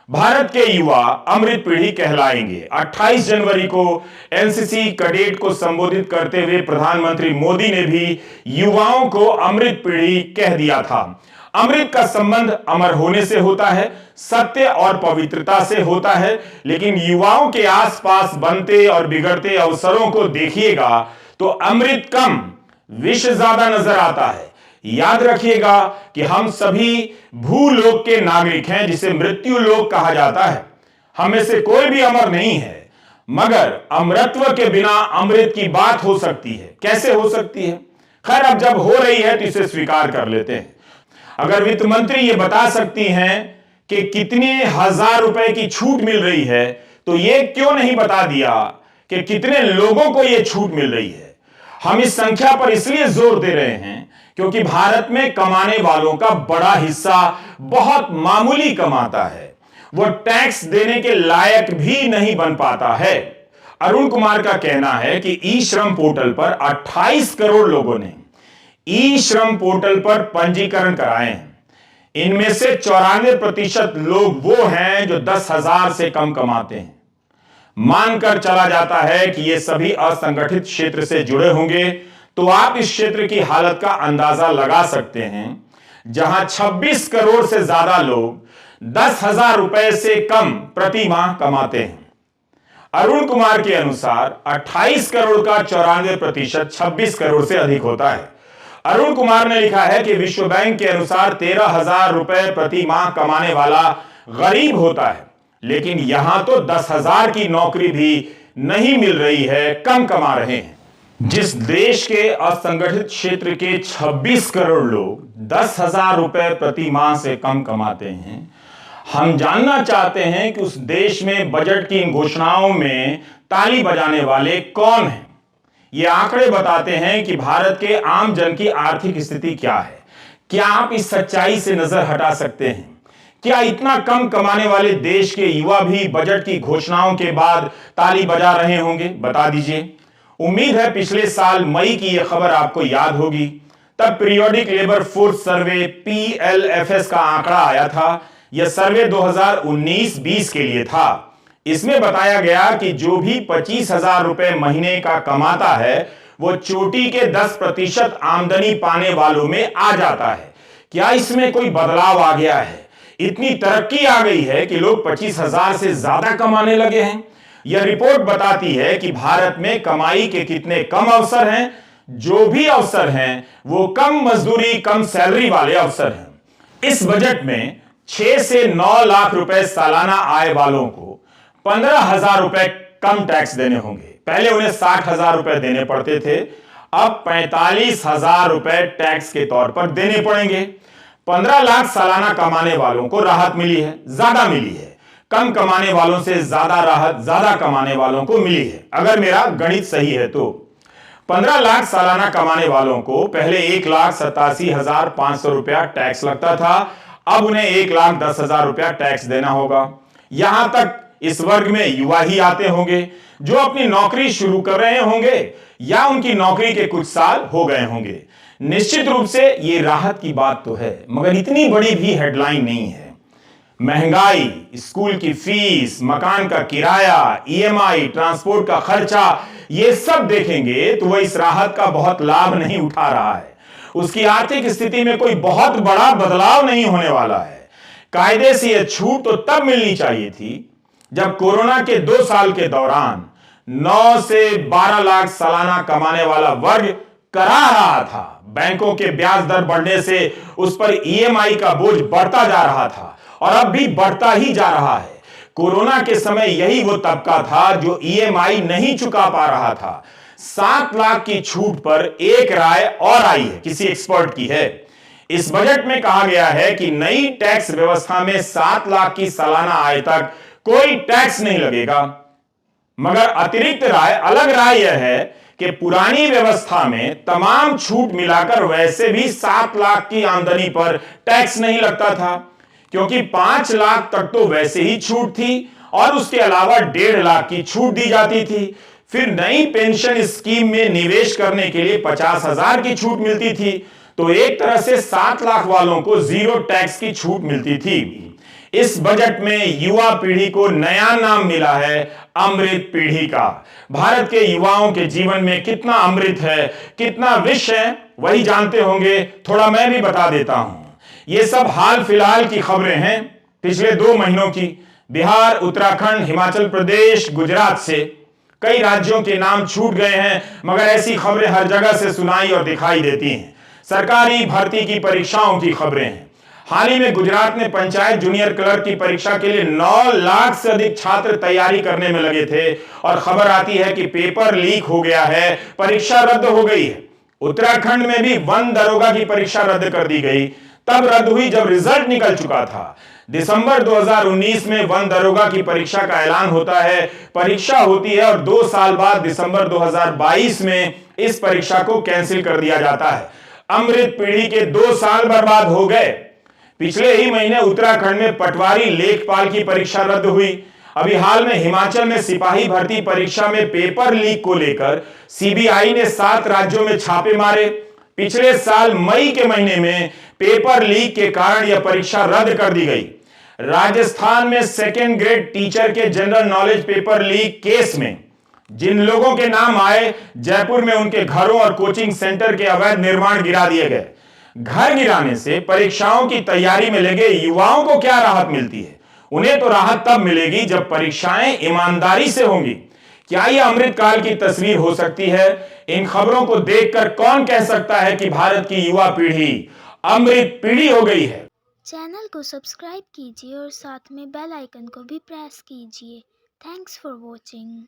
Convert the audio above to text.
भारत के युवा अमृत पीढ़ी कहलाएंगे। 28 जनवरी को एनसीसी कैडेट को संबोधित करते हुए प्रधानमंत्री मोदी ने भी युवाओं को अमृत पीढ़ी कह दिया था। अमृत का संबंध अमर होने से होता है, सत्य और पवित्रता से होता है, लेकिन युवाओं के आसपास बनते और बिगड़ते अवसरों को देखिएगा तो अमृत कम, विष ज्यादा नजर आता है। याद रखिएगा कि हम सभी भूलोक के नागरिक हैं, जिसे मृत्यु लोक कहा जाता है। हम में से कोई भी अमर नहीं है, मगर अमरत्व के बिना अमृत की बात हो सकती है। कैसे हो सकती है? खैर, अब जब हो रही है तो इसे स्वीकार कर लेते हैं। अगर वित्त मंत्री ये बता सकती हैं कि कितने हजार रुपए की छूट मिल रही है, तो ये क्यों नहीं बता दिया कि कितने लोगों को यह छूट मिल रही है? हम इस संख्या पर इसलिए जोर दे रहे हैं क्योंकि भारत में कमाने वालों का बड़ा हिस्सा बहुत मामूली कमाता है, वो टैक्स देने के लायक भी नहीं बन पाता है। अरुण कुमार का कहना है कि ई श्रम पोर्टल पर 28 करोड़ लोगों ने ई श्रम पोर्टल पर पंजीकरण कराए हैं। इनमें से 94% लोग वो हैं जो 10,000 से कम कमाते हैं। मानकर चला जाता है कि ये सभी असंगठित क्षेत्र से जुड़े होंगे, तो आप इस क्षेत्र की हालत का अंदाजा लगा सकते हैं, जहां 26 करोड़ से ज्यादा लोग 10,000 रुपए से कम प्रति माह कमाते हैं। अरुण कुमार के अनुसार 28 करोड़ का 94% 26 करोड़ से अधिक होता है। अरुण कुमार ने लिखा है कि विश्व बैंक के अनुसार 13,000 रुपए प्रति माह कमाने वाला गरीब होता है, लेकिन यहां तो 10,000 की नौकरी भी नहीं मिल रही है, कम कमा रहे हैं। जिस देश के असंगठित क्षेत्र के 26 करोड़ लोग 10,000 रुपए प्रति माह से कम कमाते हैं, हम जानना चाहते हैं कि उस देश में बजट की इन घोषणाओं में ताली बजाने वाले कौन हैं। ये आंकड़े बताते हैं कि भारत के आम जन की आर्थिक स्थिति क्या है। क्या आप इस सच्चाई से नजर हटा सकते हैं? क्या इतना कम कमाने वाले देश के युवा भी बजट की घोषणाओं के बाद ताली बजा रहे होंगे? बता दीजिए। उम्मीद है पिछले साल मई की यह खबर आपको याद होगी। तब periodic labour force survey PLFS का आंकड़ा आया था। यह सर्वे 2019-20 के लिए था। इसमें बताया गया कि जो भी 25,000 रुपए महीने का कमाता है, वो चोटी के 10% आमदनी पाने वालों में आ जाता है। क्या इसमें कोई बदलाव आ गया है? इतनी तरक्की आ गई है कि लोग 25,000 से ज्यादा कमाने लगे हैं। यह रिपोर्ट बताती है कि भारत में कमाई के कितने कम अवसर हैं। जो भी अवसर हैं वो कम मजदूरी, कम सैलरी वाले अवसर हैं। इस बजट में 6 से 9 लाख रुपए सालाना आय वालों को 15,000 रुपए कम टैक्स देने होंगे। पहले उन्हें 60,000 रुपए देने पड़ते थे, अब 45,000 रुपए टैक्स के तौर पर देने पड़ेंगे। 15 लाख सालाना कमाने वालों को राहत मिली है, ज्यादा मिली है। कम कमाने वालों से ज्यादा राहत ज्यादा कमाने वालों को मिली है, अगर मेरा गणित सही है तो। 15 लाख सालाना कमाने वालों को पहले 1,87,500 रुपया टैक्स लगता था, अब उन्हें 1,10,000 रुपया टैक्स देना होगा। यहां तक इस वर्ग में युवा ही आते होंगे जो अपनी नौकरी शुरू कर रहे होंगे या उनकी नौकरी के कुछ साल हो गए होंगे। निश्चित रूप से ये राहत की बात तो है, मगर इतनी बड़ी भी हेडलाइन नहीं है। महंगाई, स्कूल की फीस, मकान का किराया, EMI, ट्रांसपोर्ट का खर्चा, ये सब देखेंगे तो वह इस राहत का बहुत लाभ नहीं उठा रहा है। उसकी आर्थिक स्थिति में कोई बहुत बड़ा बदलाव नहीं होने वाला है। कायदे से यह छूट तो तब मिलनी चाहिए थी जब कोरोना के 2 साल के दौरान 9 से 12 लाख सालाना कमाने वाला वर्ग करा रहा था। बैंकों के ब्याज दर बढ़ने से उस पर EMI का बोझ बढ़ता जा रहा था और अब भी बढ़ता ही जा रहा है। कोरोना के समय यही वो तबका था जो EMI नहीं चुका पा रहा था। 7 लाख की छूट पर एक राय और आई है, किसी एक्सपर्ट की है। इस बजट में कहा गया है कि नई टैक्स व्यवस्था में 7 लाख की सालाना आय तक कोई टैक्स नहीं लगेगा, मगर अतिरिक्त राय, अलग राय यह है कि पुरानी व्यवस्था में तमाम छूट मिलाकर वैसे भी 7 लाख की आमदनी पर टैक्स नहीं लगता था, क्योंकि 5 लाख तक तो वैसे ही छूट थी और उसके अलावा 1.5 लाख की छूट दी जाती थी। फिर नई पेंशन स्कीम में निवेश करने के लिए 50,000 की छूट मिलती थी, तो एक तरह से 7 लाख वालों को जीरो टैक्स की छूट मिलती थी। इस बजट में युवा पीढ़ी को नया नाम मिला है, अमृत पीढ़ी का। भारत के युवाओं के जीवन में कितना अमृत है, कितना विष है, वही जानते होंगे, थोड़ा मैं भी बता देता हूं। ये सब हाल फिलहाल की खबरें हैं, पिछले 2 महीनों की। बिहार, उत्तराखंड, हिमाचल प्रदेश, गुजरात से कई राज्यों के नाम छूट गए हैं, मगर ऐसी खबरें हर जगह से सुनाई और दिखाई देती हैं। सरकारी भर्ती की परीक्षाओं की खबरें हैं। हाल ही में गुजरात में पंचायत जूनियर क्लर्क की परीक्षा के लिए 9 लाख से अधिक छात्र तैयारी करने में लगे थे और खबर आती है कि पेपर लीक हो गया है, परीक्षा रद्द हो गई है। उत्तराखंड में भी वन दरोगा की परीक्षा रद्द कर दी गई। तब रद्द हुई जब रिजल्ट निकल चुका था। दिसंबर 2019 में वन दरोगा की परीक्षा का ऐलान होता है, परीक्षा होती है और 2 साल बाद दिसंबर 2022 में इस परीक्षा को कैंसिल कर दिया जाता है। अमृत पीढ़ी के 2 साल बर्बाद हो गए। पिछले ही महीने उत्तराखंड में पटवारी लेखपाल की परीक्षा रद्द हुई। अभी हाल में हिमाचल में सिपाही भर्ती परीक्षा में पेपर लीक को लेकर सीबीआई ने 7 राज्यों में छापे मारे। पिछले साल मई के महीने में पेपर लीक के कारण यह परीक्षा रद्द कर दी गई। राजस्थान में 2nd ग्रेड टीचर के general knowledge paper leak case में जिन लोगों के नाम आए, जयपुर में उनके घरों और कोचिंग सेंटर के अवैध निर्माण गिरा दिए गए। घर गिराने से परीक्षाओं की तैयारी में लगे युवाओं को क्या राहत मिलती है? उन्हें तो राहत तब मिलेगी जब परीक्षाएं ईमानदारी से होंगी। क्या यह अमृतकाल की तस्वीर हो सकती है? इन खबरों को देखकर कौन कह सकता है कि भारत की युवा पीढ़ी अमृत पीढ़ी हो गई है? चैनल को सब्सक्राइब कीजिए और साथ में बेल आइकन को भी प्रेस कीजिए। Thanks for watching.